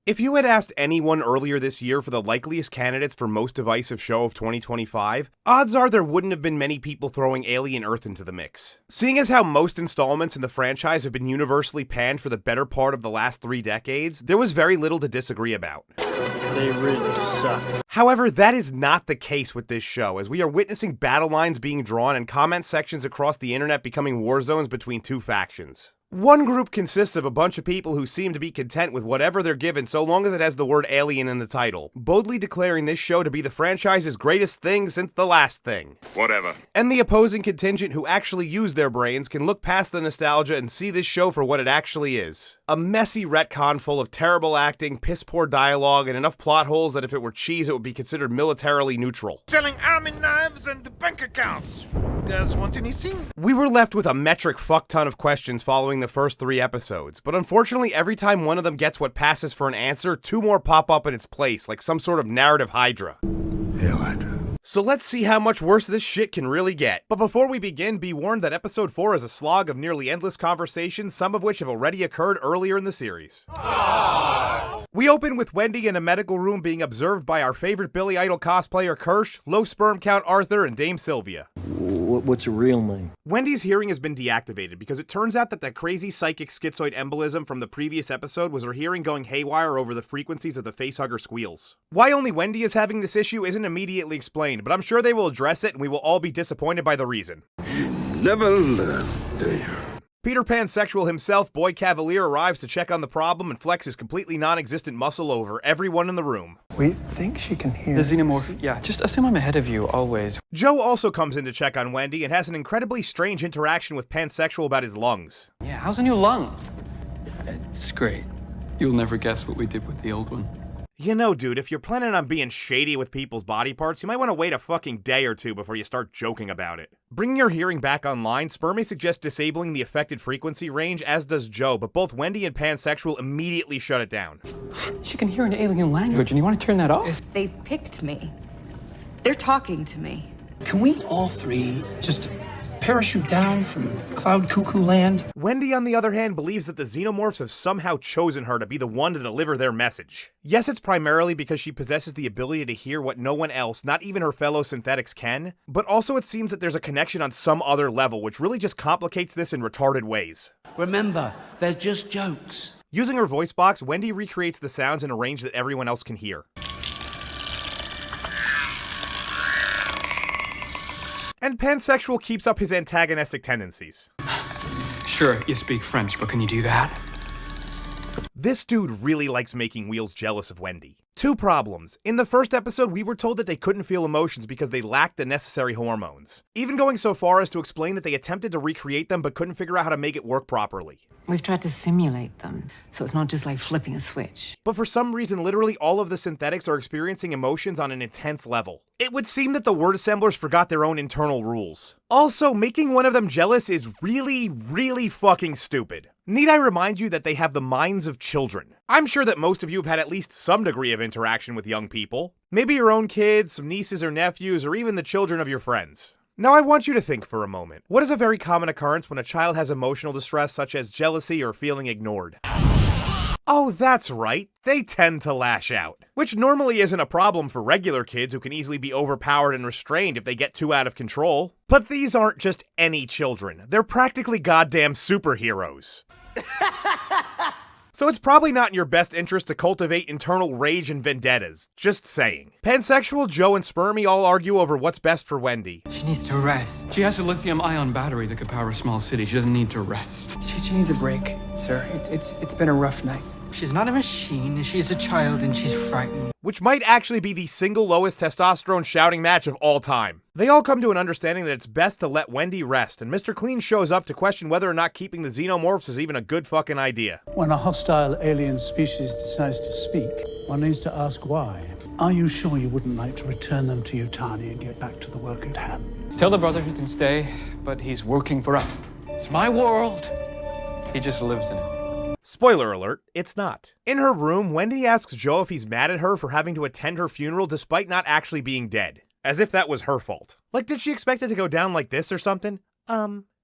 If you had asked anyone earlier this year for the likeliest candidates for most divisive show of 2025, odds are there wouldn't have been many people throwing Alien Earth into the mix. Seeing as how most installments in the franchise have been universally panned for the better part of the last 3 decades, there was very little to disagree about. They really suck. However, that is not the case with this show, as we are witnessing battle lines being drawn and comment sections across the internet becoming war zones between 2 factions. One group consists of a bunch of people who seem to be content with whatever they're given so long as it has the word alien in the title, boldly declaring this show to be the franchise's greatest thing since the last thing. Whatever. And the opposing contingent who actually use their brains can look past the nostalgia and see this show for what it actually is. A messy retcon full of terrible acting, piss-poor dialogue, and enough plot holes that if it were cheese it would be considered militarily neutral. Selling army knives and bank accounts. You guys want anything? We were left with a metric fuck ton of questions following the first 3 episodes, but unfortunately every time one of them gets what passes for an answer, 2 more pop up in its place, like some sort of narrative hydra. Hail Hydra. So let's see how much worse this shit can really get. But before we begin, be warned that episode 4 is a slog of nearly endless conversations, some of which have already occurred earlier in the series. We open with Wendy in a medical room being observed by our favorite Billy Idol cosplayer Kirsch, low sperm count Arthur, and Dame Sylvia. What's your real name? Wendy's hearing has been deactivated because it turns out that that crazy psychic schizoid embolism from the previous episode was her hearing going haywire over the frequencies of the facehugger squeals. Why only Wendy is having this issue isn't immediately explained, but I'm sure they will address it and we will all be disappointed by the reason. Never learn, do you? Peter Pansexual himself, Boy Cavalier, arrives to check on the problem and flex his completely non-existent muscle over everyone in the room. We think she can hear. The xenomorph, yeah, just assume I'm ahead of you, always. Joe also comes in to check on Wendy and has an incredibly strange interaction with Pansexual about his lungs. Yeah, how's a new lung? It's great. You'll never guess what we did with the old one. You know, dude, if you're planning on being shady with people's body parts, you might want to wait a fucking day or 2 before you start joking about it. Bringing your hearing back online, Spermy suggests disabling the affected frequency range, as does Joe, but both Wendy and Pansexual immediately shut it down. She can hear an alien language, and you want to turn that off? They picked me. They're talking to me. Can we all 3 just parachute down from Cloud Cuckoo Land? Wendy, on the other hand, believes that the xenomorphs have somehow chosen her to be the one to deliver their message. Yes, it's primarily because she possesses the ability to hear what no one else, not even her fellow synthetics, can, but also it seems that there's a connection on some other level, which really just complicates this in retarded ways. Remember, they're just jokes. Using her voice box, Wendy recreates the sounds in a range that everyone else can hear. And Pansexual keeps up his antagonistic tendencies. Sure, you speak French, but can you do that? This dude really likes making Wheels jealous of Wendy. 2 problems. In the first episode, we were told that they couldn't feel emotions because they lacked the necessary hormones. Even going so far as to explain that they attempted to recreate them but couldn't figure out how to make it work properly. We've tried to simulate them, so it's not just like flipping a switch. But for some reason, literally all of the synthetics are experiencing emotions on an intense level. It would seem that the word assemblers forgot their own internal rules. Also, making one of them jealous is really fucking stupid. Need I remind you that they have the minds of children? I'm sure that most of you have had at least some degree of interaction with young people. Maybe your own kids, some nieces or nephews, or even the children of your friends. Now I want you to think for a moment. What is a very common occurrence when a child has emotional distress such as jealousy or feeling ignored? Oh, that's right. They tend to lash out. Which normally isn't a problem for regular kids who can easily be overpowered and restrained if they get too out of control. But these aren't just any children. They're practically goddamn superheroes. So it's probably not in your best interest to cultivate internal rage and vendettas. Just saying. Pansexual, Joe, and Spermy all argue over what's best for Wendy. She needs to rest. She has a lithium-ion battery that could power a small city. She doesn't need to rest. She needs a break, sir. It's been a rough night. She's not a machine. She's a child and she's frightened. Which might actually be the single lowest testosterone shouting match of all time. They all come to an understanding that it's best to let Wendy rest, and Mr. Clean shows up to question whether or not keeping the xenomorphs is even a good fucking idea. When a hostile alien species decides to speak, one needs to ask why. Are you sure you wouldn't like to return them to Yutani and get back to the work at hand? Tell the brother he can stay, but he's working for us. It's my world. He just lives in it. Spoiler alert, it's not. In her room, Wendy asks Joe if he's mad at her for having to attend her funeral despite not actually being dead. As if that was her fault. Like, did she expect it to go down like this or something?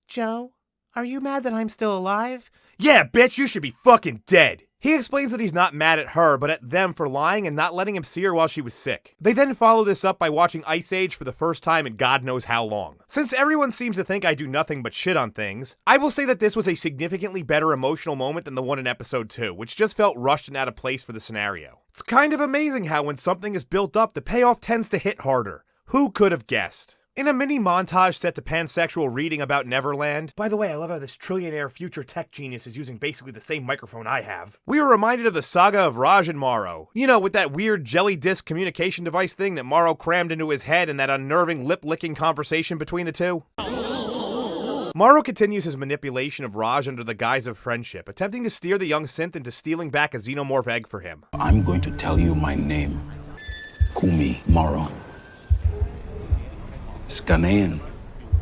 Joe, are you mad that I'm still alive? Yeah, bitch, you should be fucking dead. He explains that he's not mad at her, but at them for lying and not letting him see her while she was sick. They then follow this up by watching Ice Age for the first time in God knows how long. Since everyone seems to think I do nothing but shit on things, I will say that this was a significantly better emotional moment than the one in episode 2, which just felt rushed and out of place for the scenario. It's kind of amazing how when something is built up, the payoff tends to hit harder. Who could have guessed? In a mini montage set to pansexual reading about Neverland, by the way, I love how this trillionaire future tech genius is using basically the same microphone I have, we were reminded of the saga of Raj and Morrow. You know, with that weird jelly disc communication device thing that Morrow crammed into his head and that unnerving lip-licking conversation between the two. Morrow continues his manipulation of Raj under the guise of friendship, attempting to steer the young synth into stealing back a xenomorph egg for him. I'm going to tell you my name. Kumi Morrow. Scanaean.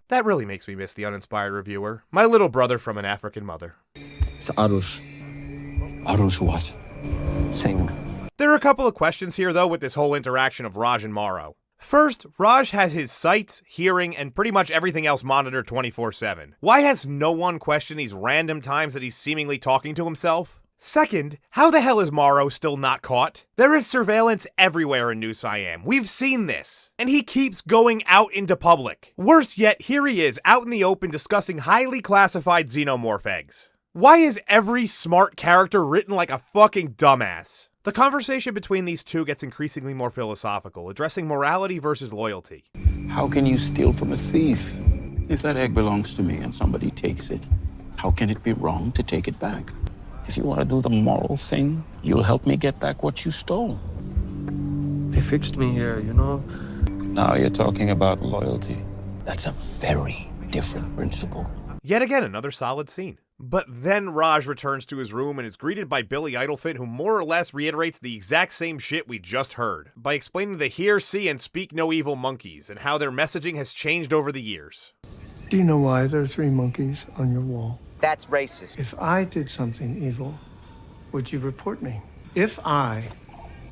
That really makes me miss the uninspired reviewer. My little brother from an African mother. It's Arus. Arus what? Sing. There are a couple of questions here, though, with this whole interaction of Raj and Morrow. First, Raj has his sight, hearing, and pretty much everything else monitored 24/7. Why has no one questioned these random times that he's seemingly talking to himself? Second, how the hell is Morrow still not caught? There is surveillance everywhere in New Siam. We've seen this. And he keeps going out into public. Worse yet, here he is, out in the open discussing highly classified xenomorph eggs. Why is every smart character written like a fucking dumbass? The conversation between these two gets increasingly more philosophical, addressing morality versus loyalty. How can you steal from a thief? If that egg belongs to me and somebody takes it, how can it be wrong to take it back? If you want to do the moral thing, you'll help me get back what you stole. They fixed me here, you know? Now you're talking about loyalty. That's a very different principle. Yet again, another solid scene. But then Raj returns to his room and is greeted by Billy Idlefit, who more or less reiterates the exact same shit we just heard, by explaining the hear, see, and speak no evil monkeys, and how their messaging has changed over the years. Do you know why there are 3 monkeys on your wall? That's racist. If I did something evil, would you report me? If I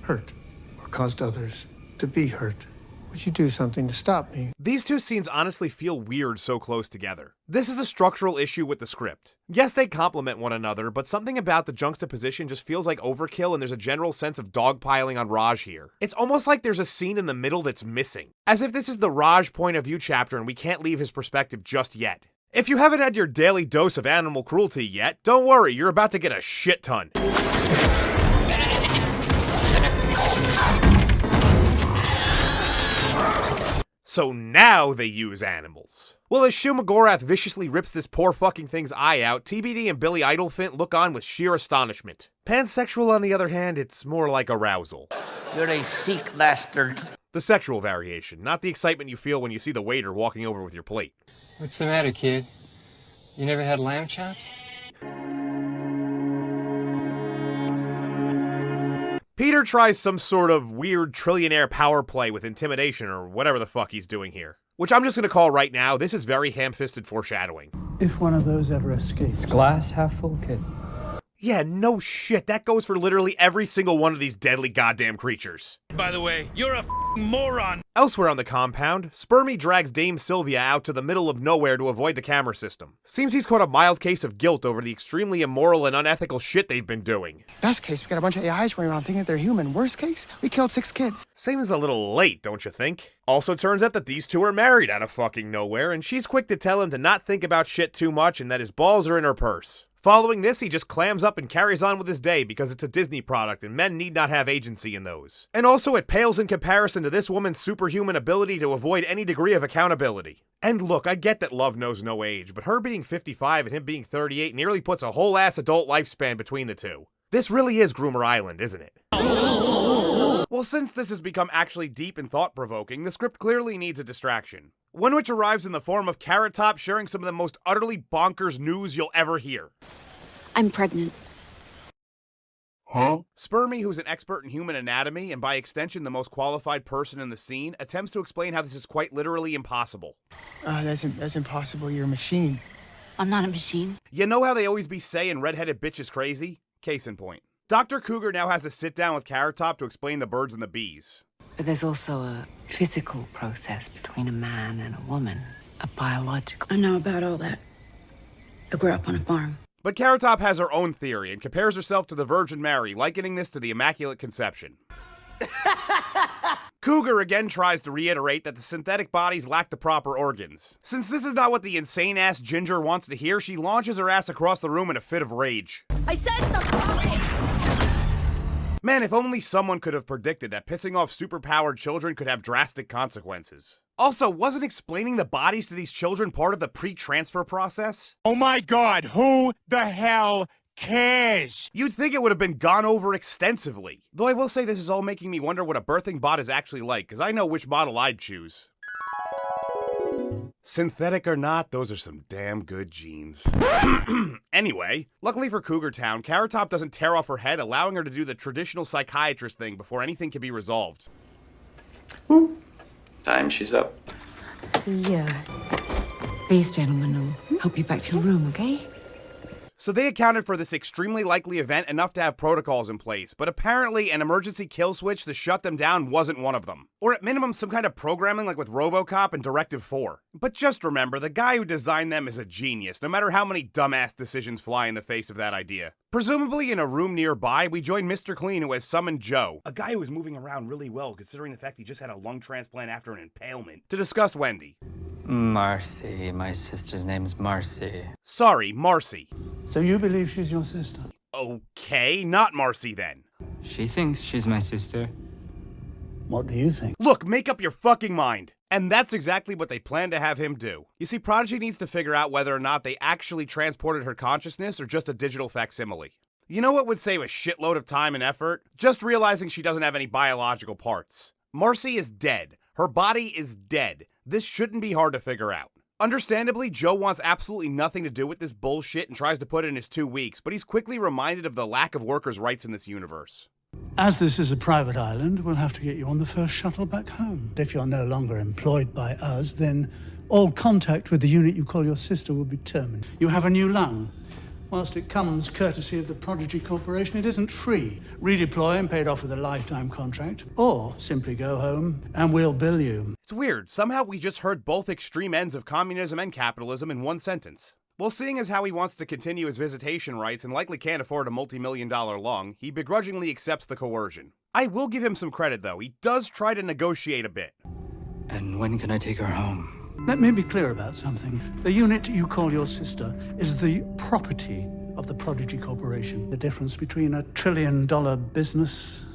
hurt or caused others to be hurt, would you do something to stop me? These two scenes honestly feel weird so close together. This is a structural issue with the script. Yes, they complement one another, but something about the juxtaposition just feels like overkill, and there's a general sense of dogpiling on Raj here. It's almost like there's a scene in the middle that's missing. As if this is the Raj point of view chapter and we can't leave his perspective just yet. If you haven't had your daily dose of animal cruelty yet, don't worry, you're about to get a shit ton. So now they use animals. Well, as Shumagorath viciously rips this poor fucking thing's eye out, TBD and Billy Idlefit look on with sheer astonishment. Pansexual, on the other hand, it's more like arousal. You're a Sikh bastard. The sexual variation, not the excitement you feel when you see the waiter walking over with your plate. What's the matter, kid? You never had lamb chops? Peter tries some sort of weird trillionaire power play with intimidation or whatever the fuck he's doing here. Which I'm just gonna call right now, this is very ham-fisted foreshadowing. If one of those ever escapes. It's glass half full, kid. Yeah, no shit, that goes for literally every single one of these deadly goddamn creatures. By the way, you're a f***ing moron. Elsewhere on the compound, Spermy drags Dame Sylvia out to the middle of nowhere to avoid the camera system. Seems he's caught a mild case of guilt over the extremely immoral and unethical shit they've been doing. Best case, we got a bunch of AIs running around thinking they're human. Worst case, we killed 6 kids. Seems a little late, don't you think? Also turns out that these two are married out of fucking nowhere, and she's quick to tell him to not think about shit too much and that his balls are in her purse. Following this, he just clams up and carries on with his day because it's a Disney product and men need not have agency in those. And also, it pales in comparison to this woman's superhuman ability to avoid any degree of accountability. And look, I get that love knows no age, but her being 55 and him being 38 nearly puts a whole ass adult lifespan between the two. This really is Groomer Island, isn't it? Well, since this has become actually deep and thought-provoking, the script clearly needs a distraction. One which arrives in the form of Carrot Top sharing some of the most utterly bonkers news you'll ever hear. I'm pregnant. Huh? Spermy, who's an expert in human anatomy and by extension the most qualified person in the scene, attempts to explain how this is quite literally impossible. That's impossible. You're a machine. I'm not a machine. You know how they always be saying redheaded bitch is crazy? Case in point. Dr. Cougar now has to sit down with Carrot Top to explain the birds and the bees. But there's also a physical process between a man and a woman, a biological. I know about all that. I grew up on a farm. But Carrot Top has her own theory and compares herself to the Virgin Mary, likening this to the Immaculate Conception. Cougar again tries to reiterate that the synthetic bodies lack the proper organs. Since this is not what the insane-ass Ginger wants to hear, she launches her ass across the room in a fit of rage. I said something! Man, if only someone could have predicted that pissing off superpowered children could have drastic consequences. Also, wasn't explaining the bodies to these children part of the pre-transfer process? Oh my god, who the hell cares? You'd think it would have been gone over extensively. Though I will say this is all making me wonder what a birthing bot is actually like, because I know which model I'd choose. Synthetic or not, those are some damn good genes. Anyway, luckily for Cougar Town, Carrot Top doesn't tear off her head, allowing her to do the traditional psychiatrist thing before anything can be resolved. Time she's up. Yeah. These gentlemen will help you back to your room, okay? So they accounted for this extremely likely event enough to have protocols in place, but apparently an emergency kill switch to shut them down wasn't one of them. Or at minimum some kind of programming like with RoboCop and Directive 4. But just remember, the guy who designed them is a genius, no matter how many dumbass decisions fly in the face of that idea. Presumably in a room nearby, we join Mr. Clean, who has summoned Joe, a guy who is moving around really well considering the fact he just had a lung transplant after an impalement, to discuss Wendy. Marcy. My sister's name's Marcy. Sorry, Marcy. So you believe she's your sister? Okay, not Marcy then. She thinks she's my sister. What do you think? Look, make up your fucking mind. And that's exactly what they plan to have him do. You see, Prodigy needs to figure out whether or not they actually transported her consciousness or just a digital facsimile. You know what would save a shitload of time and effort? Just realizing she doesn't have any biological parts. Marcy is dead. Her body is dead. This shouldn't be hard to figure out. Understandably, Joe wants absolutely nothing to do with this bullshit and tries to put in his 2 weeks, but he's quickly reminded of the lack of workers' rights in this universe. As this is a private island, we'll have to get you on the first shuttle back home. If you're no longer employed by us, then all contact with the unit you call your sister will be terminated. You have a new lung. Whilst it comes courtesy of the Prodigy Corporation, it isn't free. Redeploy and paid off with a lifetime contract, or simply go home and we'll bill you. It's weird, somehow we just heard both extreme ends of communism and capitalism in one sentence. Well, seeing as how he wants to continue his visitation rights and likely can't afford a multi-million-dollar lung, he begrudgingly accepts the coercion. I will give him some credit though, he does try to negotiate a bit. And when can I take her home? Let me be clear about something. The unit you call your sister is the property of the Prodigy Corporation. The difference between a $1 trillion business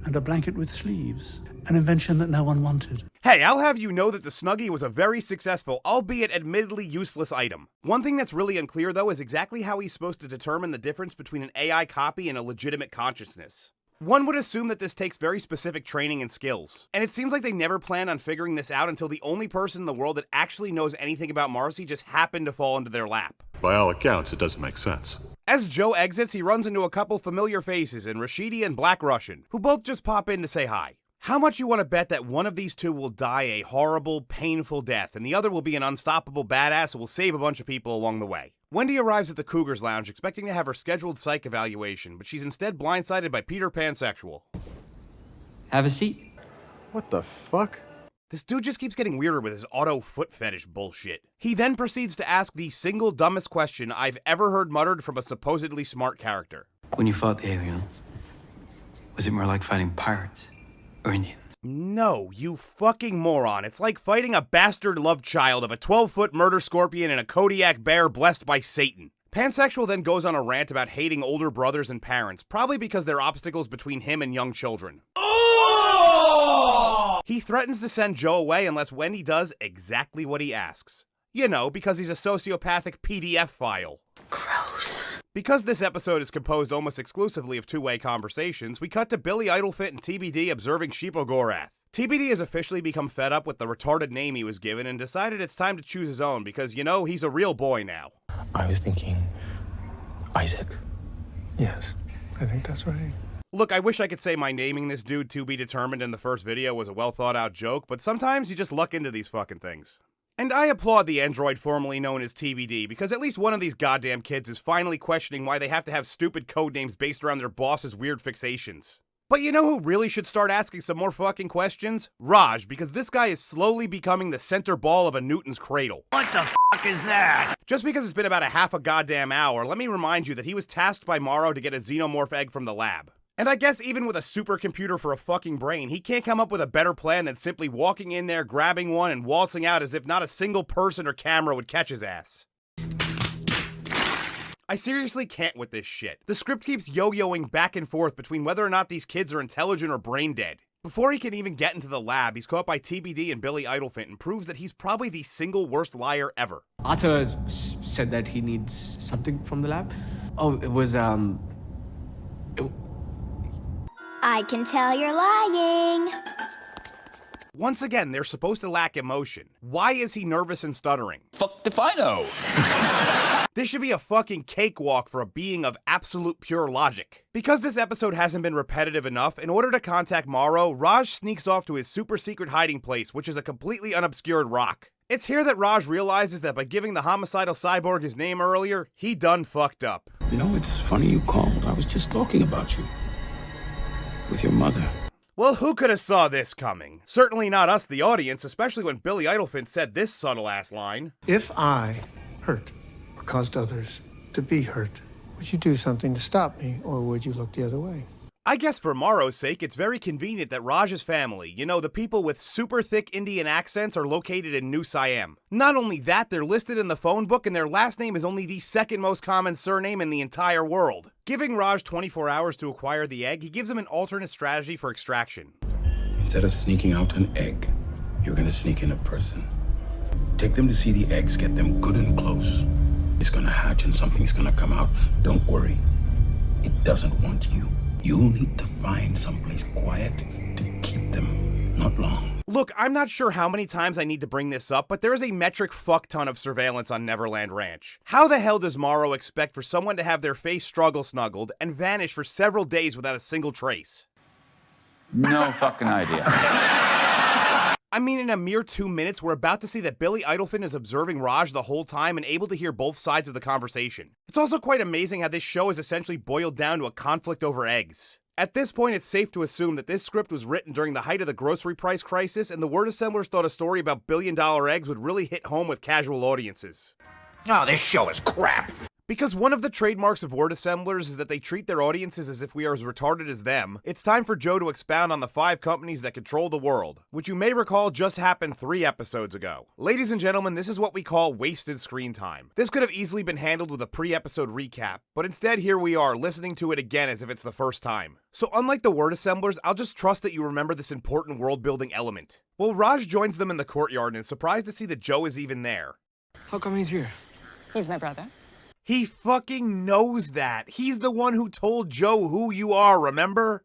and a blanket with sleeves. An invention that no one wanted. Hey, I'll have you know that the Snuggie was a very successful, albeit admittedly useless item. One thing that's really unclear though is exactly how he's supposed to determine the difference between an AI copy and a legitimate consciousness. One would assume that this takes very specific training and skills. And it seems like they never planned on figuring this out until the only person in the world that actually knows anything about Marcy just happened to fall into their lap. By all accounts, it doesn't make sense. As Joe exits, he runs into a couple familiar faces in Rashidi and Black Russian, who both just pop in to say hi. How much you want to bet that one of these two will die a horrible, painful death, and the other will be an unstoppable badass who will save a bunch of people along the way? Wendy arrives at the Cougars Lounge expecting to have her scheduled psych evaluation, but she's instead blindsided by Peter Pansexual. Have a seat. What the fuck? This dude just keeps getting weirder with his auto foot fetish bullshit. He then proceeds to ask the single dumbest question I've ever heard muttered from a supposedly smart character. When you fought the alien, was it more like fighting pirates or Indians? No, you fucking moron. It's like fighting a bastard love child of a 12-foot murder scorpion and a Kodiak bear blessed by Satan. Pansexual then goes on a rant about hating older brothers and parents, probably because they're obstacles between him and young children. Oh! He threatens to send Joe away unless Wendy does exactly what he asks. You know, because he's a sociopathic PDF file. Gross. Because this episode is composed almost exclusively of two-way conversations, we cut to Billy Idlefit and TBD observing Sheepo Gorath. TBD has officially become fed up with the retarded name he was given and decided it's time to choose his own because, you know, he's a real boy now. I was thinking Isaac. Yes, I think that's right. Look, I wish I could say my naming this dude to be determined in the first video was a well-thought-out joke, but sometimes you just luck into these fucking things. And I applaud the android formerly known as TBD, because at least one of these goddamn kids is finally questioning why they have to have stupid codenames based around their boss's weird fixations. But you know who really should start asking some more fucking questions? Raj, because this guy is slowly becoming the center ball of a Newton's cradle. What the fuck is that? Just because it's been about a half a goddamn hour, let me remind you that he was tasked by Morrow to get a xenomorph egg from the lab. And I guess even with a supercomputer for a fucking brain, he can't come up with a better plan than simply walking in there, grabbing one, and waltzing out as if not a single person or camera would catch his ass. I seriously can't with this shit. The script keeps yo-yoing back and forth between whether or not these kids are intelligent or brain dead. Before he can even get into the lab, he's caught by TBD and Billy Idlefant and proves that he's probably the single worst liar ever. Arthur said that he needs something from the lab. Oh, it was, I can tell you're lying. Once again, they're supposed to lack emotion. Why is he nervous and stuttering? Fuck if I know. This should be a fucking cakewalk for a being of absolute pure logic. Because this episode hasn't been repetitive enough, in order to contact Morrow, Raj sneaks off to his super secret hiding place, which is a completely unobscured rock. It's here that Raj realizes that by giving the homicidal cyborg his name earlier, he done fucked up. You know, it's funny you called. I was just talking about you. With your mother. Well, who could have saw this coming? Certainly not us, the audience, especially when Billy Idlefant said this subtle-ass line. If I hurt or caused others to be hurt, would you do something to stop me, or would you look the other way? I guess for Morrow's sake, it's very convenient that Raj's family, you know, the people with super thick Indian accents, are located in New Siam. Not only that, they're listed in the phone book and their last name is only the second most common surname in the entire world. Giving Raj 24 hours to acquire the egg, he gives him an alternate strategy for extraction. Instead of sneaking out an egg, you're gonna sneak in a person. Take them to see the eggs, get them good and close. It's gonna hatch and something's gonna come out. Don't worry. It doesn't want you. You'll need to find someplace quiet to keep them. Not long. Look, I'm not sure how many times I need to bring this up, but there is a metric fuck ton of surveillance on Neverland Ranch. How the hell does Morrow expect for someone to have their face struggle snuggled and vanish for several days without a single trace? No fucking idea. I mean, in a mere 2 minutes, we're about to see that Billy Idlefant is observing Raj the whole time and able to hear both sides of the conversation. It's also quite amazing how this show is essentially boiled down to a conflict over eggs. At this point, it's safe to assume that this script was written during the height of the grocery price crisis, and the word assemblers thought a story about billion-dollar eggs would really hit home with casual audiences. Oh, this show is crap. Because one of the trademarks of word assemblers is that they treat their audiences as if we are as retarded as them, it's time for Joe to expound on the 5 companies that control the world, which you may recall just happened 3 episodes ago. Ladies and gentlemen, this is what we call wasted screen time. This could have easily been handled with a pre-episode recap, but instead here we are, listening to it again as if it's the first time. So unlike the word assemblers, I'll just trust that you remember this important world-building element. Well, Raj joins them in the courtyard and is surprised to see that Joe is even there. How come he's here? He's my brother. He fucking knows that. He's the one who told Joe who you are, remember?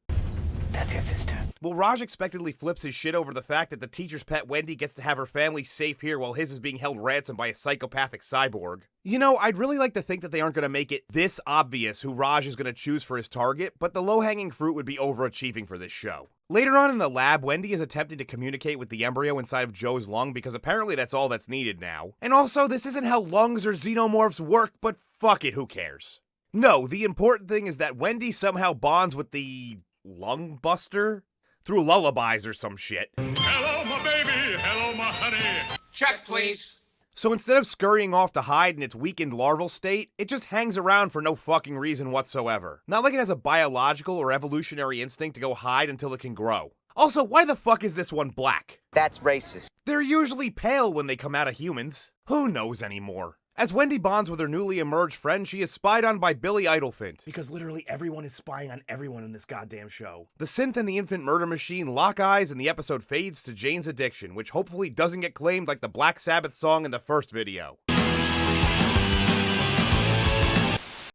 That's your sister. Well, Raj expectedly flips his shit over the fact that the teacher's pet Wendy gets to have her family safe here while his is being held ransom by a psychopathic cyborg. You know, I'd really like to think that they aren't going to make it this obvious who Raj is going to choose for his target, but the low-hanging fruit would be overachieving for this show. Later on in the lab, Wendy is attempting to communicate with the embryo inside of Joe's lung because apparently that's all that's needed now. And also, this isn't how lungs or xenomorphs work, but fuck it, who cares? No, the important thing is that Wendy somehow bonds with the lung buster? Through lullabies or some shit. Hello, my baby. Hello, my honey. Check, please. So instead of scurrying off to hide in its weakened larval state, it just hangs around for no fucking reason whatsoever. Not like it has a biological or evolutionary instinct to go hide until it can grow. Also, why the fuck is this one black? That's racist. They're usually pale when they come out of humans. Who knows anymore? As Wendy bonds with her newly emerged friend, she is spied on by Billy Idlefant. Because literally everyone is spying on everyone in this goddamn show. The synth and the infant murder machine lock eyes and the episode fades to Jane's addiction, which hopefully doesn't get claimed like the Black Sabbath song in the first video.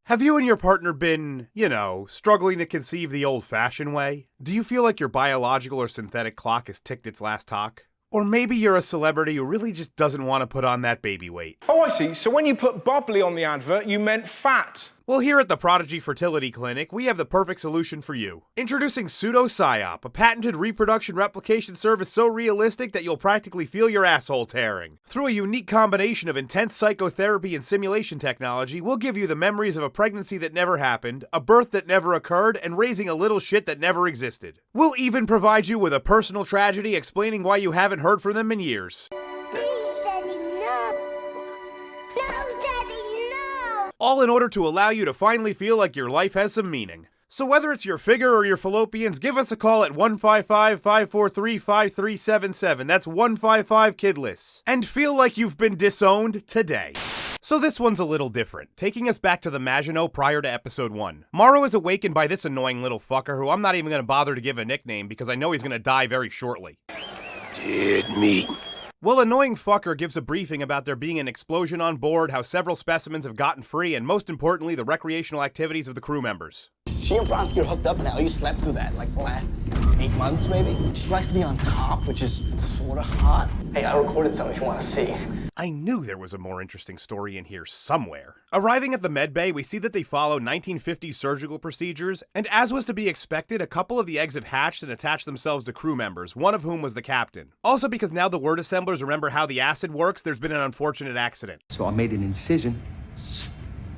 Have you and your partner been, you know, struggling to conceive the old-fashioned way? Do you feel like your biological or synthetic clock has ticked its last talk? Or maybe you're a celebrity who really just doesn't want to put on that baby weight. Oh, I see. So when you put bubbly on the advert, you meant fat. Well, here at the Prodigy Fertility Clinic, we have the perfect solution for you. Introducing Pseudo-Psyop, a patented reproduction replication service so realistic that you'll practically feel your asshole tearing. Through a unique combination of intense psychotherapy and simulation technology, we'll give you the memories of a pregnancy that never happened, a birth that never occurred, and raising a little shit that never existed. We'll even provide you with a personal tragedy explaining why you haven't heard from them in years. Please, Daddy, no. No, Daddy, no. All in order to allow you to finally feel like your life has some meaning. So whether it's your figure or your fallopians, give us a call at 155-543-5377. That's 155-KIDLESS. And feel like you've been disowned today. So this one's a little different, taking us back to the Maginot prior to episode 1. Morrow is awakened by this annoying little fucker who I'm not even gonna bother to give a nickname because I know he's gonna die very shortly. Dead meat. Well, annoying fucker gives a briefing about there being an explosion on board, how several specimens have gotten free, and most importantly, the recreational activities of the crew members. She and Bronsky are hooked up now. You slept through that, like the last 8 months, maybe? She likes to be on top, which is sort of hot. Hey, I recorded something if you want to see. I knew there was a more interesting story in here somewhere. Arriving at the medbay, we see that they follow 1950s surgical procedures, and as was to be expected, a couple of the eggs have hatched and attached themselves to crew members, one of whom was the captain. Also, because now the word assemblers remember how the acid works, there's been an unfortunate accident. So I made an incision,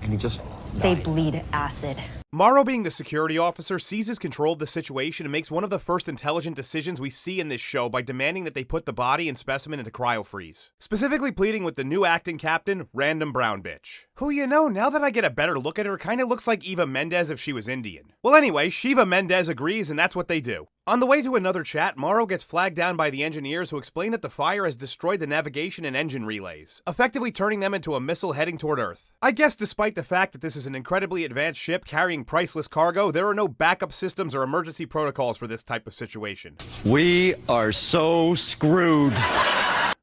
and he just They bleed acid. Morrow, being the security officer, seizes control of the situation and makes one of the first intelligent decisions we see in this show by demanding that they put the body and specimen into cryo-freeze. Specifically pleading with the new acting captain, Random Brown Bitch. Who, you know, now that I get a better look at her, kinda looks like Eva Mendes if she was Indian. Well anyway, Shiva Mendes agrees and that's what they do. On the way to another chat, Morrow gets flagged down by the engineers who explain that the fire has destroyed the navigation and engine relays, effectively turning them into a missile heading toward Earth. I guess despite the fact that this is an incredibly advanced ship carrying priceless cargo, there are no backup systems or emergency protocols for this type of situation. We are so screwed.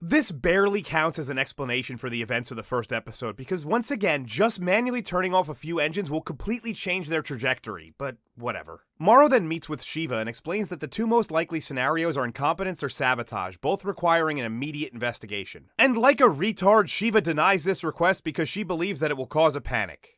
This barely counts as an explanation for the events of the first episode, because once again, just manually turning off a few engines will completely change their trajectory, but whatever. Morrow then meets with Shiva and explains that the two most likely scenarios are incompetence or sabotage, both requiring an immediate investigation. And like a retard, Shiva denies this request because she believes that it will cause a panic.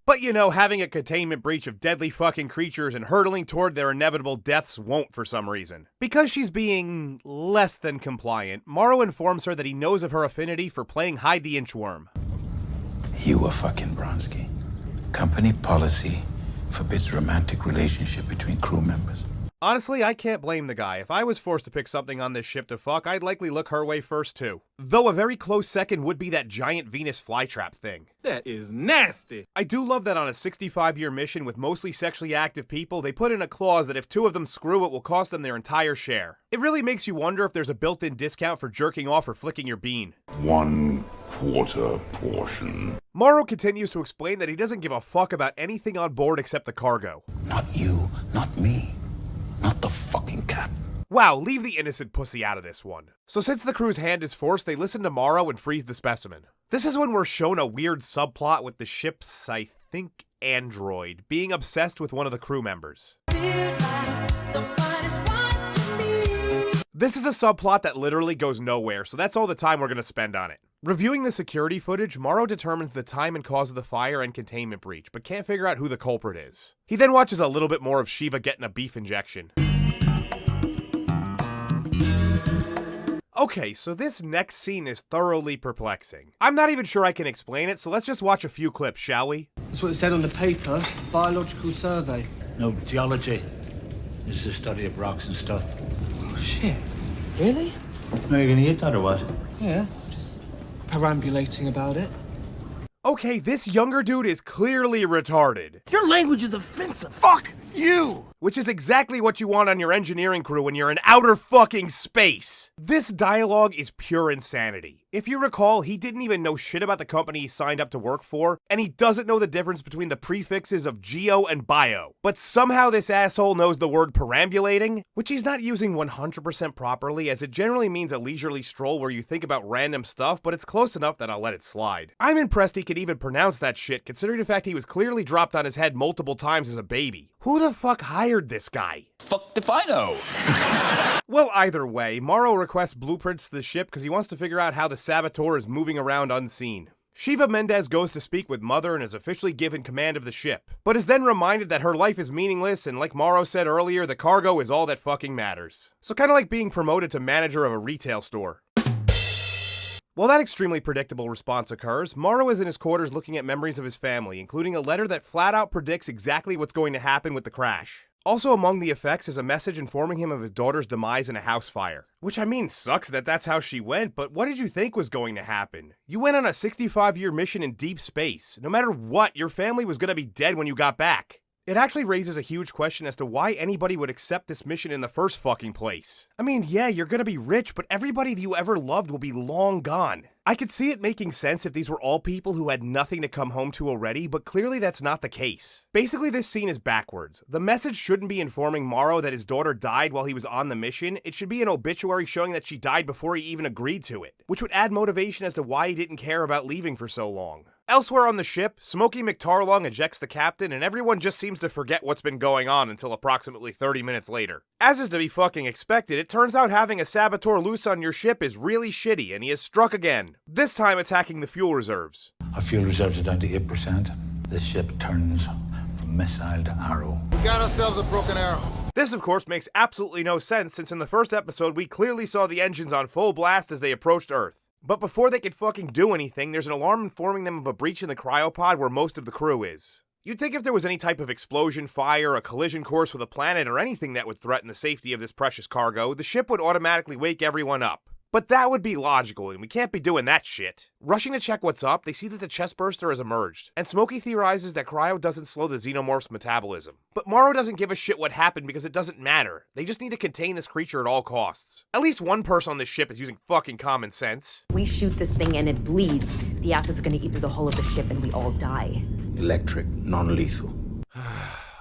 But you know, having a containment breach of deadly fucking creatures and hurtling toward their inevitable deaths won't for some reason. Because she's being less than compliant, Morrow informs her that he knows of her affinity for playing hide the inchworm. You were fucking Bronsky. Company policy forbids romantic relationship between crew members. Honestly, I can't blame the guy. If I was forced to pick something on this ship to fuck, I'd likely look her way first too. Though a very close second would be that giant Venus flytrap thing. That is nasty. I do love that on a 65-year mission with mostly sexually active people, they put in a clause that if two of them screw, it will cost them their entire share. It really makes you wonder if there's a built-in discount for jerking off or flicking your bean. 1/4 portion. Morrow continues to explain that he doesn't give a fuck about anything on board except the cargo. Not you, not me, not the fucking cap. Wow, leave the innocent pussy out of this one. So since the crew's hand is forced, they listen to Morrow and freeze the specimen. This is when we're shown a weird subplot with the ship's, I think, android, being obsessed with one of the crew members. This is a subplot that literally goes nowhere, so that's all the time we're gonna spend on it. Reviewing the security footage, Morrow determines the time and cause of the fire and containment breach, but can't figure out who the culprit is. He then watches a little bit more of Shiva getting a beef injection. Okay, so this next scene is thoroughly perplexing. I'm not even sure I can explain it, so let's just watch a few clips, shall we? That's what it said on the paper. Biological survey. No, geology. This is the study of rocks and stuff. Oh, shit. Really? Are you gonna eat that or what? Yeah, just perambulating about it. Okay, this younger dude is clearly retarded. Your language is offensive. Fuck you! Which is exactly what you want on your engineering crew when you're in outer fucking space. This dialogue is pure insanity. If you recall, he didn't even know shit about the company he signed up to work for, and he doesn't know the difference between the prefixes of geo and bio. But somehow this asshole knows the word perambulating, which he's not using 100% properly, as it generally means a leisurely stroll where you think about random stuff, but it's close enough that I'll let it slide. I'm impressed he could even pronounce that shit, considering the fact he was clearly dropped on his head multiple times as a baby. Who the fuck hired this guy? Fuck if I know. Well, either way, Morrow requests blueprints to the ship because he wants to figure out how the saboteur is moving around unseen. Shiva Mendez goes to speak with Mother and is officially given command of the ship, but is then reminded that her life is meaningless and like Morrow said earlier, the cargo is all that fucking matters. So kinda like being promoted to manager of a retail store. While that extremely predictable response occurs, Morrow is in his quarters looking at memories of his family, including a letter that flat out predicts exactly what's going to happen with the crash. Also among the effects is a message informing him of his daughter's demise in a house fire. Which I mean, sucks that that's how she went, but what did you think was going to happen? You went on a 65-year mission in deep space. No matter what, your family was gonna be dead when you got back. It actually raises a huge question as to why anybody would accept this mission in the first fucking place. I mean, yeah, you're gonna be rich, but everybody that you ever loved will be long gone. I could see it making sense if these were all people who had nothing to come home to already, but clearly that's not the case. Basically, this scene is backwards. The message shouldn't be informing Morrow that his daughter died while he was on the mission. It should be an obituary showing that she died before he even agreed to it, which would add motivation as to why he didn't care about leaving for so long. Elsewhere on the ship, Smokey McTarlong ejects the captain and everyone just seems to forget what's been going on until approximately 30 minutes later. As is to be fucking expected, it turns out having a saboteur loose on your ship is really shitty and he has struck again, this time attacking the fuel reserves. Our fuel reserves are down to 8%. The ship turns from missile to arrow. We got ourselves a broken arrow. This of course makes absolutely no sense since in the first episode we clearly saw the engines on full blast as they approached Earth. But before they could fucking do anything, there's an alarm informing them of a breach in the cryopod where most of the crew is. You'd think if there was any type of explosion, fire, a collision course with a planet, or anything that would threaten the safety of this precious cargo, the ship would automatically wake everyone up. But that would be logical, and we can't be doing that shit. Rushing to check what's up, they see that the chest burster has emerged, and Smokey theorizes that cryo doesn't slow the xenomorph's metabolism. But Morrow doesn't give a shit what happened because it doesn't matter. They just need to contain this creature at all costs. At least one person on this ship is using fucking common sense. We shoot this thing and it bleeds. The acid's gonna eat through the hull of the ship and we all die. Electric, non-lethal.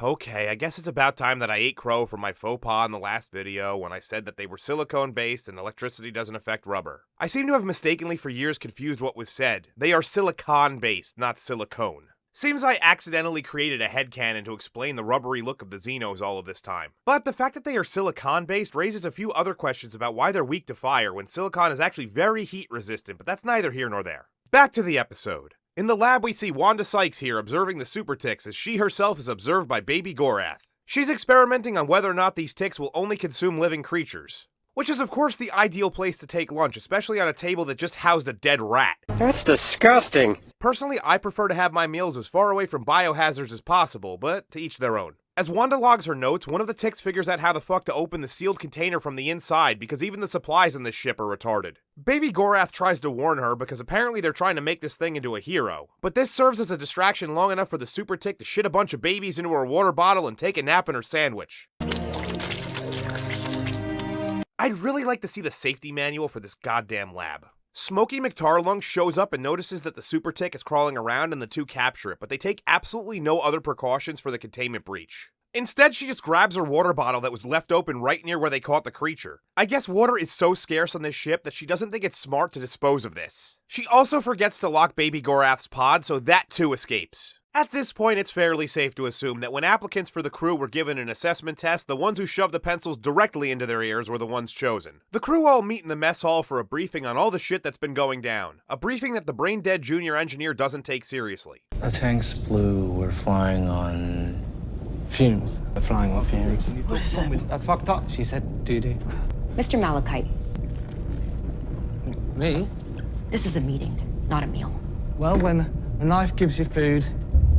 Okay, I guess it's about time that I ate crow for my faux pas in the last video when I said that they were silicone-based and electricity doesn't affect rubber. I seem to have mistakenly for years confused what was said. They are silicon-based, not silicone. Seems I accidentally created a headcanon to explain the rubbery look of the Xenos all of this time. But the fact that they are silicon-based raises a few other questions about why they're weak to fire when silicon is actually very heat-resistant, but that's neither here nor there. Back to the episode. In the lab, we see Wanda Sykes here observing the super ticks as she herself is observed by baby Gorath. She's experimenting on whether or not these ticks will only consume living creatures. Which is of course the ideal place to take lunch, especially on a table that just housed a dead rat. That's disgusting. Personally, I prefer to have my meals as far away from biohazards as possible, but to each their own. As Wanda logs her notes, one of the ticks figures out how the fuck to open the sealed container from the inside because even the supplies in this ship are retarded. Baby Gorath tries to warn her because apparently they're trying to make this thing into a hero. But this serves as a distraction long enough for the super tick to shit a bunch of babies into her water bottle and take a nap in her sandwich. I'd really like to see the safety manual for this goddamn lab. Smokey McTarlong shows up and notices that the super tick is crawling around and the two capture it, but they take absolutely no other precautions for the containment breach. Instead, she just grabs her water bottle that was left open right near where they caught the creature. I guess water is so scarce on this ship that she doesn't think it's smart to dispose of this. She also forgets to lock baby Gorath's pod, so that too escapes. At this point, it's fairly safe to assume that when applicants for the crew were given an assessment test, the ones who shoved the pencils directly into their ears were the ones chosen. The crew all meet in the mess hall for a briefing on all the shit that's been going down. A briefing that the brain-dead junior engineer doesn't take seriously. The tanks blew. We're flying on fumes. We're flying on fumes. What is that? That's fucked up. She said doo-doo. Mr. Malachite, Me? this is a meeting, not a meal. Well, when a knife gives you food,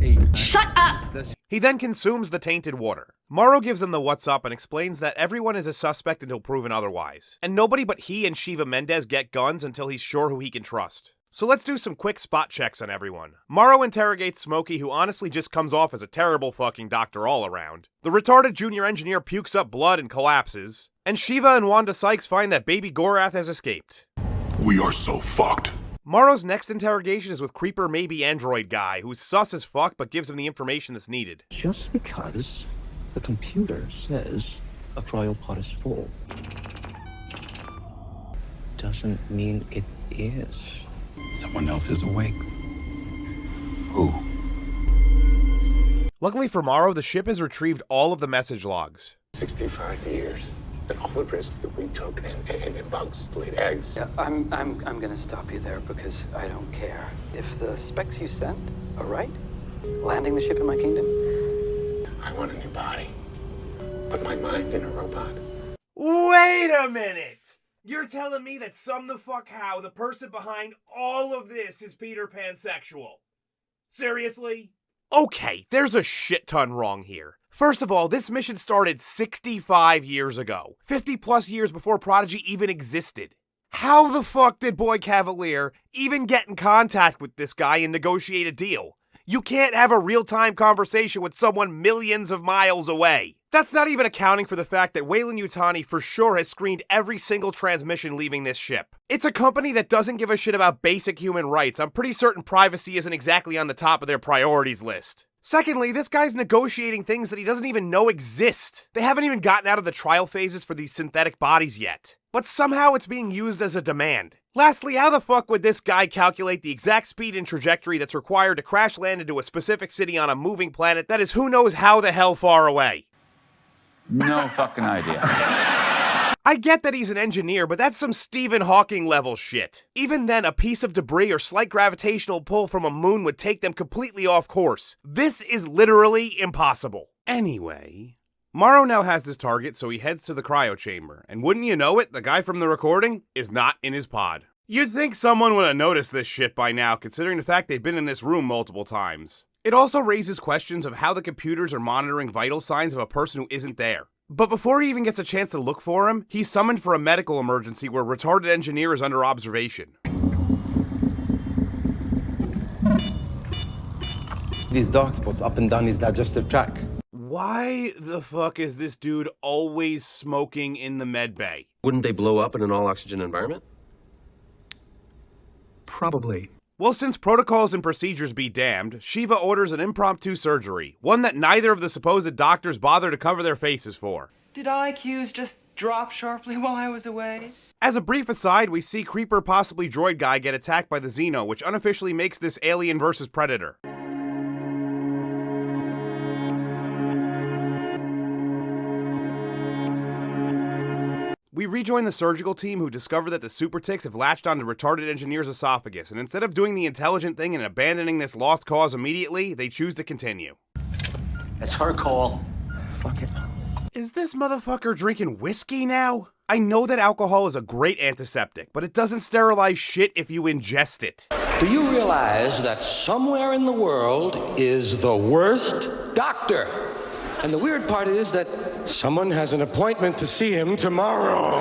eat. Shut up! He then consumes the tainted water. Morrow gives them the what's up and explains that everyone is a suspect until proven otherwise, and nobody but he and Shiva Mendez get guns until he's sure who he can trust. So let's do some quick spot checks on everyone. Morrow interrogates Smokey, who honestly just comes off as a terrible fucking doctor all around. The retarded junior engineer pukes up blood and collapses. And Shiva and Wanda Sykes find that baby Gorath has escaped. We are so fucked. Morrow's next interrogation is with Creeper Maybe Android Guy, who's sus as fuck but gives him the information that's needed. Just because the computer says a cryopod is full doesn't mean it is. Someone else is awake. Who? Luckily for Morrow, the ship has retrieved all of the message logs. 65 years. And all the risk that we took and the bugs laid eggs. Yeah, I'm gonna stop you there because I don't care. If the specs you sent are right, landing the ship in my kingdom. I want a new body. Put my mind in a robot. Wait a minute! You're telling me that some the fuck how the person behind all of this is Peter Pansexual? Seriously? Okay, there's a shit ton wrong here. First of all, this mission started 65 years ago, 50 plus years before Prodigy even existed. How the fuck did Boy Cavalier even get in contact with this guy and negotiate a deal? You can't have a real-time conversation with someone millions of miles away. That's not even accounting for the fact that Weyland-Yutani for sure has screened every single transmission leaving this ship. It's a company that doesn't give a shit about basic human rights. I'm pretty certain privacy isn't exactly on the top of their priorities list. Secondly, this guy's negotiating things that he doesn't even know exist. They haven't even gotten out of the trial phases for these synthetic bodies yet. But somehow it's being used as a demand. Lastly, how the fuck would this guy calculate the exact speed and trajectory that's required to crash land into a specific city on a moving planet that is who knows how the hell far away? No fucking idea. I get that he's an engineer, but that's some Stephen Hawking level shit. Even then, a piece of debris or slight gravitational pull from a moon would take them completely off course. This is literally impossible. Anyway, Morrow now has his target, so he heads to the cryo chamber. And wouldn't you know it, the guy from the recording is not in his pod. You'd think someone would have noticed this shit by now, considering the fact they've been in this room multiple times. It also raises questions of how the computers are monitoring vital signs of a person who isn't there. But before he even gets a chance to look for him, he's summoned for a medical emergency where a retarded engineer is under observation. These dark spots up and down his digestive tract. Why the fuck is this dude always smoking in the med bay? Wouldn't they blow up in an all-oxygen environment? Probably. Well, since protocols and procedures be damned, Shiva orders an impromptu surgery, one that neither of the supposed doctors bother to cover their faces for. Did IQs just drop sharply while I was away? As a brief aside, we see Creeper possibly droid guy get attacked by the Xeno, which unofficially makes this Alien vs. Predator. We rejoin the surgical team who discover that the super ticks have latched onto retarded engineer's esophagus, and instead of doing the intelligent thing and abandoning this lost cause immediately, they choose to continue. It's her call. Fuck it. Is this motherfucker drinking whiskey now? I know that alcohol is a great antiseptic, but it doesn't sterilize shit if you ingest it. Do you realize that somewhere in the world is the worst doctor? And the weird part is that someone has an appointment to see him tomorrow.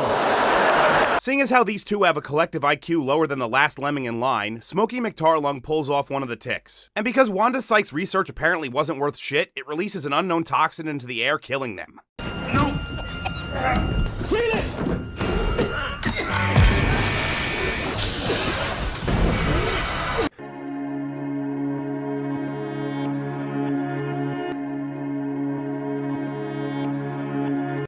Seeing as how these two have a collective IQ lower than the last lemming in line, Smokey McTarlung pulls off one of the ticks. And because Wanda Sykes' research apparently wasn't worth shit, it releases an unknown toxin into the air, killing them.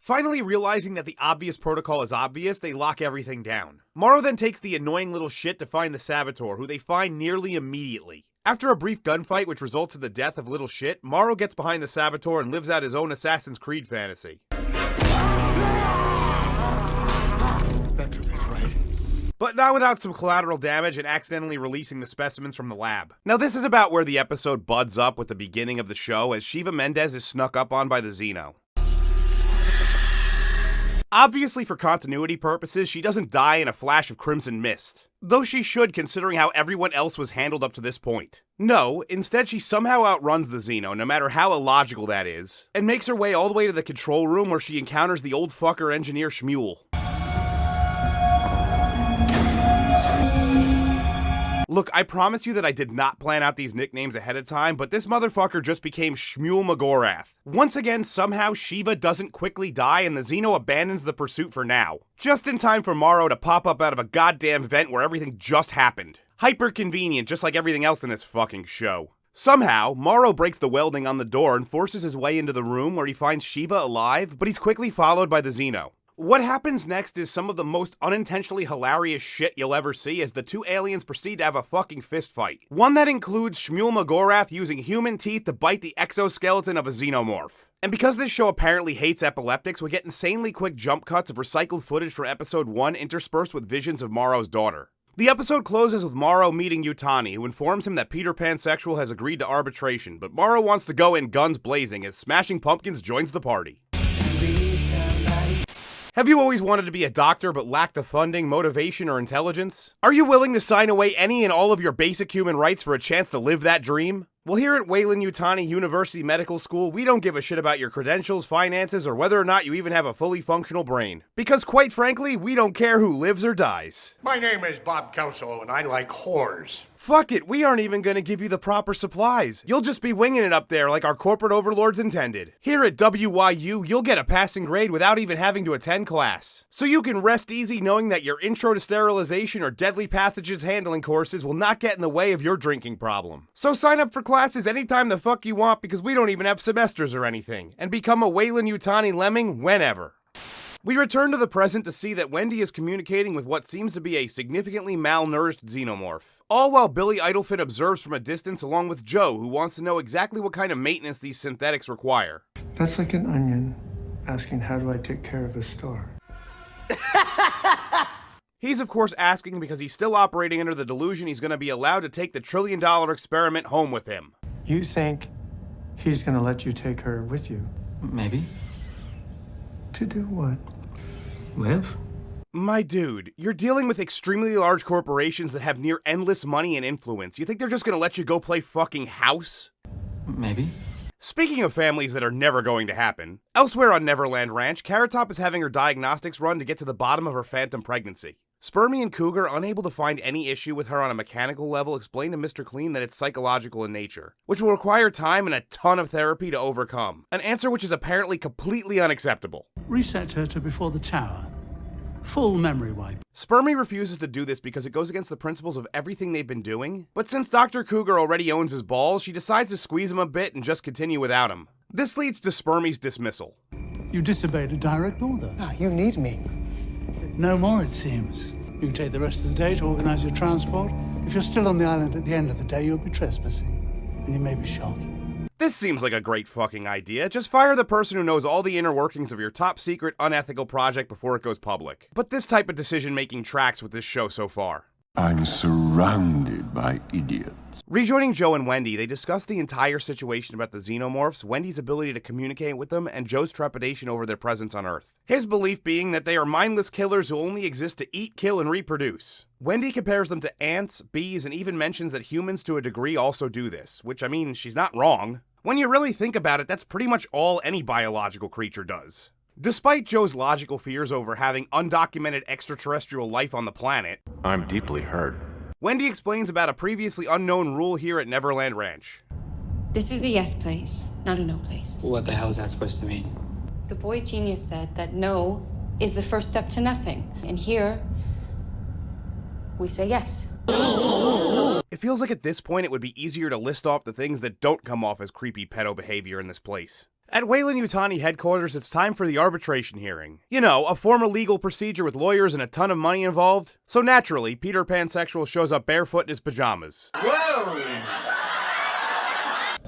Finally realizing that the obvious protocol is obvious, they lock everything down. Morrow then takes the annoying little shit to find the Saboteur, who they find nearly immediately. After a brief gunfight which results in the death of little shit, Morrow gets behind the Saboteur and lives out his own Assassin's Creed fantasy. Petrovich, right? But not without some collateral damage and accidentally releasing the specimens from the lab. Now this is about where the episode buds up with the beginning of the show, as Shiva Mendez is snuck up on by the Xeno. Obviously for continuity purposes, she doesn't die in a flash of crimson mist. Though she should, considering how everyone else was handled up to this point. No, instead she somehow outruns the Xeno, no matter how illogical that is, and makes her way all the way to the control room where she encounters the old fucker engineer Shmuel. Look, I promise you that I did not plan out these nicknames ahead of time, but this motherfucker just became Shmuel Magorath. Once again, somehow Shiva doesn't quickly die and the Xeno abandons the pursuit for now. Just in time for Morrow to pop up out of a goddamn vent where everything just happened. Hyper convenient, just like everything else in this fucking show. Somehow, Morrow breaks the welding on the door and forces his way into the room where he finds Shiva alive, but he's quickly followed by the Xeno. What happens next is some of the most unintentionally hilarious shit you'll ever see as the two aliens proceed to have a fucking fist fight. One that includes Shmuel Magorath using human teeth to bite the exoskeleton of a xenomorph. And because this show apparently hates epileptics, we get insanely quick jump cuts of recycled footage from episode 1 interspersed with visions of Morrow's daughter. The episode closes with Morrow meeting Yutani, who informs him that Peter Pansexual has agreed to arbitration, but Morrow wants to go in guns blazing as Smashing Pumpkins joins the party. Have you always wanted to be a doctor but lacked the funding, motivation, or intelligence? Are you willing to sign away any and all of your basic human rights for a chance to live that dream? Well, here at WYU University Medical School, we don't give a shit about your credentials, finances, or whether or not you even have a fully functional brain. Because quite frankly, we don't care who lives or dies. My name is Bob Kelso, and I like whores. Fuck it, we aren't even gonna give you the proper supplies. You'll just be winging it up there like our corporate overlords intended. Here at WYU, you'll get a passing grade without even having to attend class. So you can rest easy knowing that your intro to sterilization or deadly pathogens handling courses will not get in the way of your drinking problem. So sign up for classes anytime the fuck you want because we don't even have semesters or anything, and become a Weyland-Yutani lemming whenever. We return to the present to see that Wendy is communicating with what seems to be a significantly malnourished xenomorph. All while Billy Idlefin observes from a distance along with Joe, who wants to know exactly what kind of maintenance these synthetics require. That's like an onion asking, how do I take care of a star? He's of course asking because he's still operating under the delusion he's going to be allowed to take the trillion-dollar experiment home with him. You think he's gonna let you take her with you? Maybe. To do what? Live? My dude, you're dealing with extremely large corporations that have near endless money and influence. You think they're just gonna let you go play fucking house? Maybe. Speaking of families that are never going to happen, elsewhere on Neverland Ranch, Carrot Top is having her diagnostics run to get to the bottom of her phantom pregnancy. Spermy and Cougar, unable to find any issue with her on a mechanical level, explain to Mr. Clean that it's psychological in nature, which will require time and a ton of therapy to overcome. An answer which is apparently completely unacceptable. Reset her to before the tower. Full memory wipe. Spermy refuses to do this because it goes against the principles of everything they've been doing, but since Dr. Cougar already owns his balls, she decides to squeeze him a bit and just continue without him. This leads to Spermy's dismissal. You disobeyed a direct order. No, you need me. No more, it seems. You can take the rest of the day to organize your transport. If you're still on the island at the end of the day, you'll be trespassing, and you may be shot. This seems like a great fucking idea. Just fire the person who knows all the inner workings of your top secret, unethical project before it goes public. But this type of decision-making tracks with this show so far. I'm surrounded by idiots. Rejoining Joe and Wendy, they discuss the entire situation about the xenomorphs, Wendy's ability to communicate with them, and Joe's trepidation over their presence on Earth. His belief being that they are mindless killers who only exist to eat, kill, and reproduce. Wendy compares them to ants, bees, and even mentions that humans to a degree also do this, which, I mean, she's not wrong. When you really think about it, that's pretty much all any biological creature does. Despite Joe's logical fears over having undocumented extraterrestrial life on the planet, I'm deeply hurt. Wendy explains about a previously unknown rule here at Neverland Ranch. This is a yes place, not a no place. What the hell is that supposed to mean? The boy genius said that no is the first step to nothing. And here, we say yes. It feels like at this point it would be easier to list off the things that don't come off as creepy pedo behavior in this place. At Weyland-Yutani headquarters, it's time for the arbitration hearing. You know, a formal legal procedure with lawyers and a ton of money involved. So naturally, Peter Pansexual shows up barefoot in his pajamas. Whoa!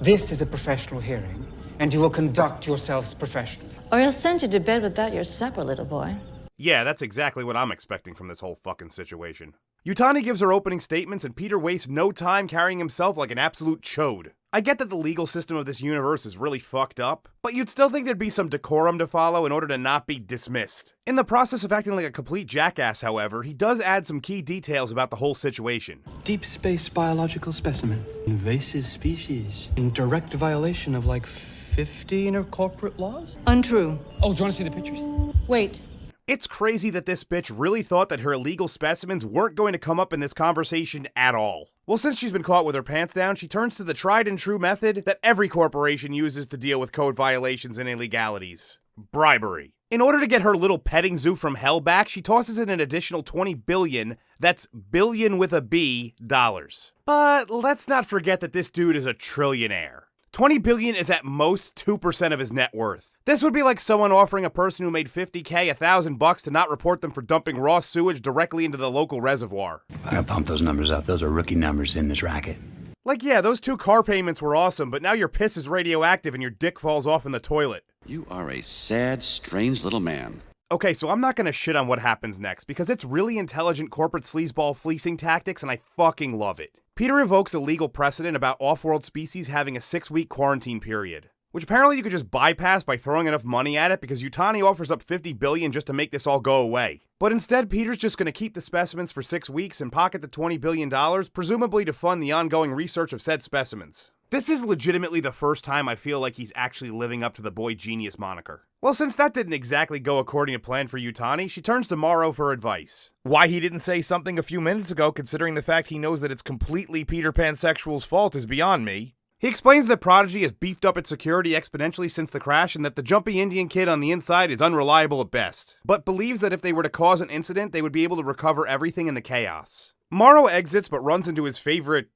This is a professional hearing, and you will conduct yourselves professionally. Or he'll send you to bed without your supper, little boy. Yeah, that's exactly what I'm expecting from this whole fucking situation. Yutani gives her opening statements and Peter wastes no time carrying himself like an absolute chode. I get that the legal system of this universe is really fucked up, but you'd still think there'd be some decorum to follow in order to not be dismissed. In the process of acting like a complete jackass, however, he does add some key details about the whole situation. Deep space biological specimen. Invasive species. In direct violation of like 50 intercorporate laws? Untrue. Oh, do you want to see the pictures? Wait. It's crazy that this bitch really thought that her illegal specimens weren't going to come up in this conversation at all. Well, since she's been caught with her pants down, she turns to the tried and true method that every corporation uses to deal with code violations and illegalities. Bribery. In order to get her little petting zoo from hell back, she tosses in an additional 20 billion, that's billion with a B, dollars. But let's not forget that this dude is a trillionaire. $20 billion is at most 2% of his net worth. This would be like someone offering a person who made $50K $1,000 to not report them for dumping raw sewage directly into the local reservoir. I gotta pump those numbers up. Those are rookie numbers in this racket. Like, yeah, those 2 car payments were awesome, but now your piss is radioactive and your dick falls off in the toilet. You are a sad, strange little man. Okay, so I'm not gonna shit on what happens next, because it's really intelligent corporate sleazeball fleecing tactics, and I fucking love it. Peter evokes a legal precedent about off-world species having a 6-week quarantine period, which apparently you could just bypass by throwing enough money at it because Yutani offers up $50 billion just to make this all go away. But instead, Peter's just gonna keep the specimens for 6 weeks and pocket the $20 billion, presumably to fund the ongoing research of said specimens. This is legitimately the first time I feel like he's actually living up to the boy genius moniker. Well, since that didn't exactly go according to plan for Yutani, she turns to Morrow for advice. Why he didn't say something a few minutes ago, considering the fact he knows that it's completely Peter Pansexual's fault, is beyond me. He explains that Prodigy has beefed up its security exponentially since the crash and that the jumpy Indian kid on the inside is unreliable at best, but believes that if they were to cause an incident, they would be able to recover everything in the chaos. Morrow exits but runs into his favorite,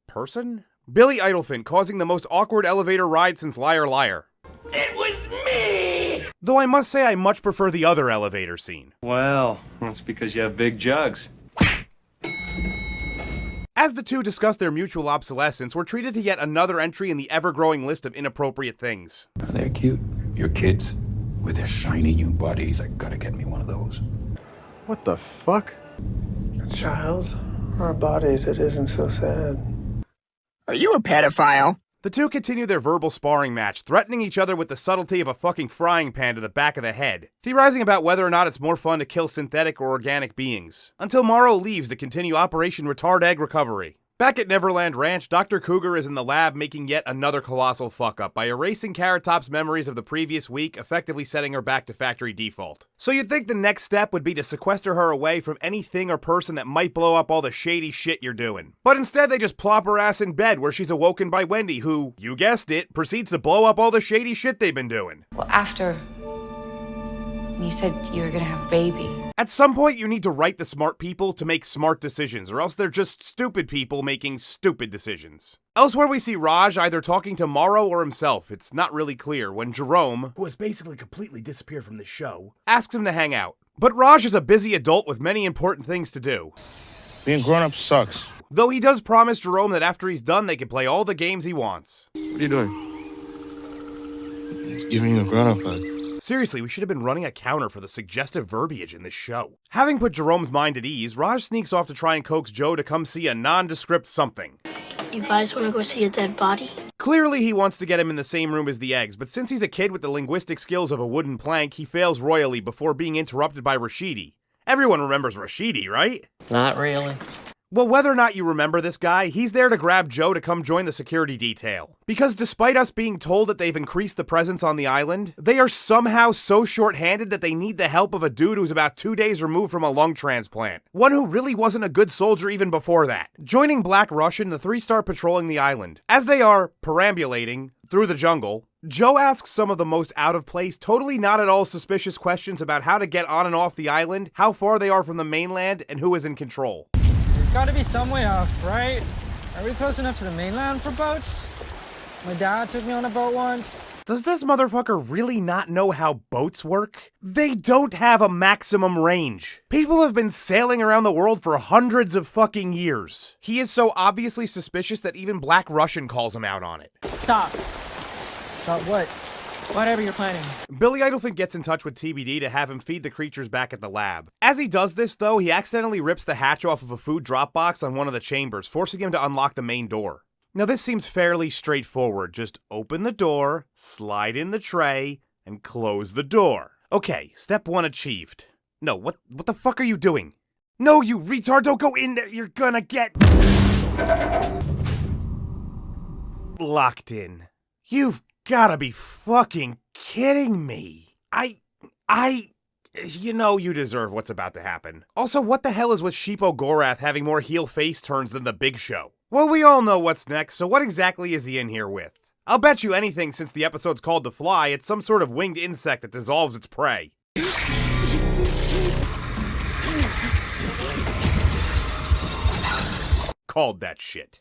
person? Billy Idlefin, causing the most awkward elevator ride since Liar Liar. It was me! Though I must say I much prefer the other elevator scene. Well, that's because you have big jugs. As the two discuss their mutual obsolescence, we're treated to yet another entry in the ever-growing list of inappropriate things. They're cute. Your kids, with their shiny new bodies. I gotta get me one of those. What the fuck? A child or a body that isn't so sad. Are you a pedophile? The two continue their verbal sparring match, threatening each other with the subtlety of a fucking frying pan to the back of the head, theorizing about whether or not it's more fun to kill synthetic or organic beings, until Morrow leaves to continue Operation Retard Egg Recovery. Back at Neverland Ranch, Dr. Cougar is in the lab making yet another colossal fuck-up by erasing Carrot Top's memories of the previous week, effectively setting her back to factory default. So you'd think the next step would be to sequester her away from anything or person that might blow up all the shady shit you're doing. But instead they just plop her ass in bed where she's awoken by Wendy, who, you guessed it, proceeds to blow up all the shady shit they've been doing. Well, after you said you were gonna have a baby. At some point, you need to write the smart people to make smart decisions, or else they're just stupid people making stupid decisions. Elsewhere, we see Raj either talking to Morrow or himself. It's not really clear when Jerome, who has basically completely disappeared from the show, asks him to hang out. But Raj is a busy adult with many important things to do. Being grown up sucks. Though he does promise Jerome that after he's done, they can play all the games he wants. What are you doing? He's giving you a grown up hug. Seriously, we should have been running a counter for the suggestive verbiage in this show. Having put Jerome's mind at ease, Raj sneaks off to try and coax Joe to come see a nondescript something. You guys want to go see a dead body? Clearly he wants to get him in the same room as the eggs, but since he's a kid with the linguistic skills of a wooden plank, he fails royally before being interrupted by Rashidi. Everyone remembers Rashidi, right? Not really. Well, whether or not you remember this guy, he's there to grab Joe to come join the security detail. Because despite us being told that they've increased the presence on the island, they are somehow so short-handed that they need the help of a dude who's about 2 days removed from a lung transplant. One who really wasn't a good soldier even before that. Joining Black Russian, the three start patrolling the island. As they are perambulating through the jungle, Joe asks some of the most out-of-place, totally not at all suspicious questions about how to get on and off the island, how far they are from the mainland, and who is in control. Gotta be some way off, right? Are we close enough to the mainland for boats? My dad took me on a boat once. Does this motherfucker really not know how boats work? They don't have a maximum range. People have been sailing around the world for hundreds of fucking years. He is so obviously suspicious that even Black Russian calls him out on it. Stop. Stop what? Whatever you're planning. Billy Idlefin gets in touch with TBD to have him feed the creatures back at the lab. As he does this, though, he accidentally rips the hatch off of a food drop box on one of the chambers, forcing him to unlock the main door. Now this seems fairly straightforward. Just open the door, slide in the tray, and close the door. Okay, step 1 achieved. No, what the fuck are you doing? No, you retard, don't go in there, you're gonna get locked in. You've gotta be fucking kidding me. You know you deserve what's about to happen. Also, what the hell is with Sheepo Gorath having more heel face turns than the Big Show? Well, we all know what's next, so what exactly is he in here with? I'll bet you anything since the episode's called The Fly, it's some sort of winged insect that dissolves its prey. Called that shit.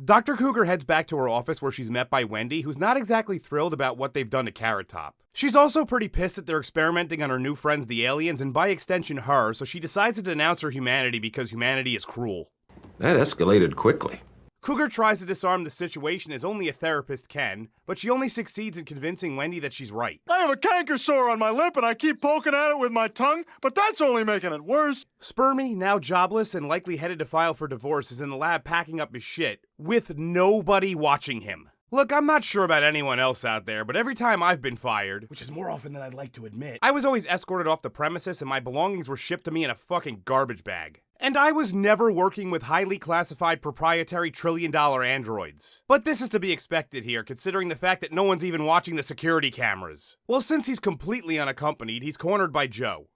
Dr. Cougar heads back to her office where she's met by Wendy, who's not exactly thrilled about what they've done to Carrot Top. She's also pretty pissed that they're experimenting on her new friends, the aliens, and by extension her, so she decides to denounce her humanity because humanity is cruel. That escalated quickly. Cougar tries to disarm the situation as only a therapist can, but she only succeeds in convincing Wendy that she's right. I have a canker sore on my lip and I keep poking at it with my tongue, but that's only making it worse. Spermy, now jobless and likely headed to file for divorce, is in the lab packing up his shit, with nobody watching him. Look, I'm not sure about anyone else out there, but every time I've been fired, which is more often than I'd like to admit, I was always escorted off the premises and my belongings were shipped to me in a fucking garbage bag. And I was never working with highly classified proprietary trillion-dollar androids. But this is to be expected here, considering the fact that no one's even watching the security cameras. Well, since he's completely unaccompanied, he's cornered by Joe.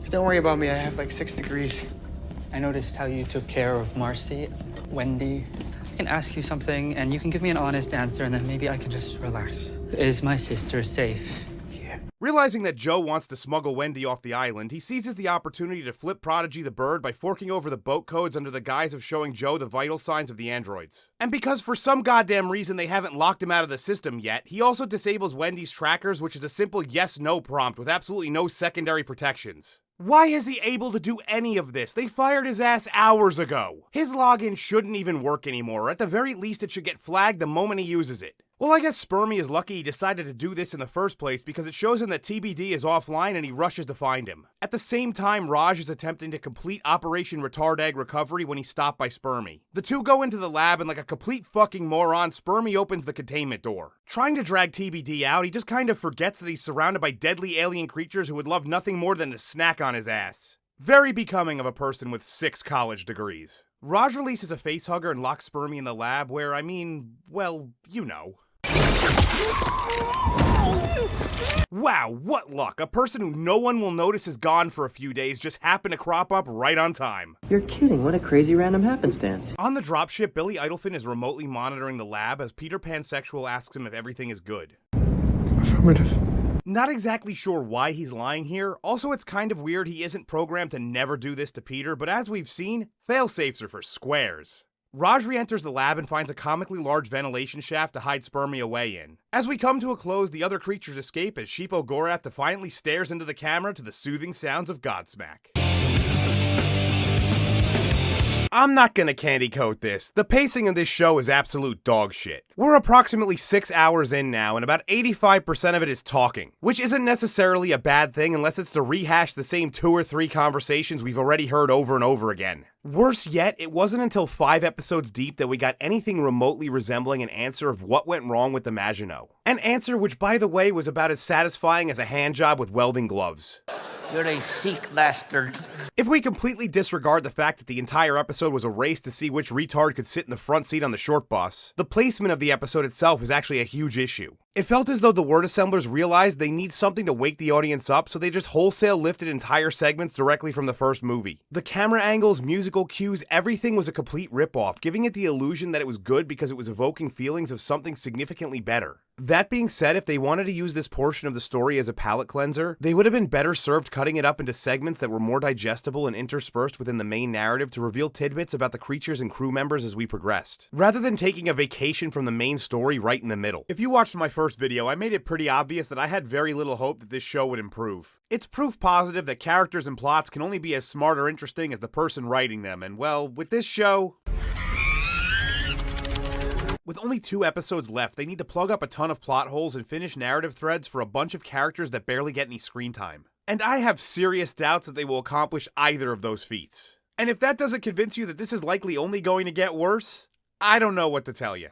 Don't worry about me, I have like 6 degrees. I noticed how you took care of Marcy, Wendy. I can ask you something, and you can give me an honest answer, and then maybe I can just relax. Is my sister safe? Realizing that Joe wants to smuggle Wendy off the island, he seizes the opportunity to flip Prodigy the bird by forking over the boat codes under the guise of showing Joe the vital signs of the androids. And because for some goddamn reason they haven't locked him out of the system yet, he also disables Wendy's trackers, which is a simple yes-no prompt with absolutely no secondary protections. Why is he able to do any of this? They fired his ass hours ago. His login shouldn't even work anymore, or at the very least it should get flagged the moment he uses it. Well, I guess Spermy is lucky he decided to do this in the first place because it shows him that TBD is offline and he rushes to find him. At the same time, Raj is attempting to complete Operation Retard Egg Recovery when he's stopped by Spermy. The two go into the lab and like a complete fucking moron, Spermy opens the containment door. Trying to drag TBD out, he just kind of forgets that he's surrounded by deadly alien creatures who would love nothing more than to snack on his ass. Very becoming of a person with 6 college degrees. Raj releases a facehugger and locks Spermy in the lab where, I mean, well, you know. Wow, what luck! A person who no one will notice is gone for a few days just happened to crop up right on time. You're kidding, what a crazy random happenstance. On the dropship, Billy Idolphin is remotely monitoring the lab as Peter Pansexual asks him if everything is good. Affirmative. Not exactly sure why he's lying here. Also, it's kind of weird he isn't programmed to never do this to Peter, but as we've seen, fail-safes are for squares. Raj re-enters the lab and finds a comically large ventilation shaft to hide Spermy away in. As we come to a close, the other creatures escape as Sheepo Gorath defiantly stares into the camera to the soothing sounds of Godsmack. I'm not gonna candy coat this. The pacing of this show is absolute dog shit. We're approximately 6 hours in now, and about 85% of it is talking, which isn't necessarily a bad thing unless it's to rehash the same 2 or 3 conversations we've already heard over and over again. Worse yet, it wasn't until 5 episodes deep that we got anything remotely resembling an answer of what went wrong with the Maginot. An answer which, by the way, was about as satisfying as a hand job with welding gloves. You're a Sikh bastard. If we completely disregard the fact that the entire episode was a race to see which retard could sit in the front seat on the short bus, the placement of the episode itself is actually a huge issue. It felt as though the word assemblers realized they need something to wake the audience up, so they just wholesale lifted entire segments directly from the first movie. The camera angles, musical cues, everything was a complete ripoff, giving it the illusion that it was good because it was evoking feelings of something significantly better. That being said, if they wanted to use this portion of the story as a palate cleanser, they would have been better served cutting it up into segments that were more digestible and interspersed within the main narrative to reveal tidbits about the creatures and crew members as we progressed, rather than taking a vacation from the main story right in the middle. If you watched my first video, I made it pretty obvious that I had very little hope that this show would improve. It's proof positive that characters and plots can only be as smart or interesting as the person writing them, and well, with this show... With only 2 episodes left, they need to plug up a ton of plot holes and finish narrative threads for a bunch of characters that barely get any screen time. And I have serious doubts that they will accomplish either of those feats. And if that doesn't convince you that this is likely only going to get worse, I don't know what to tell you.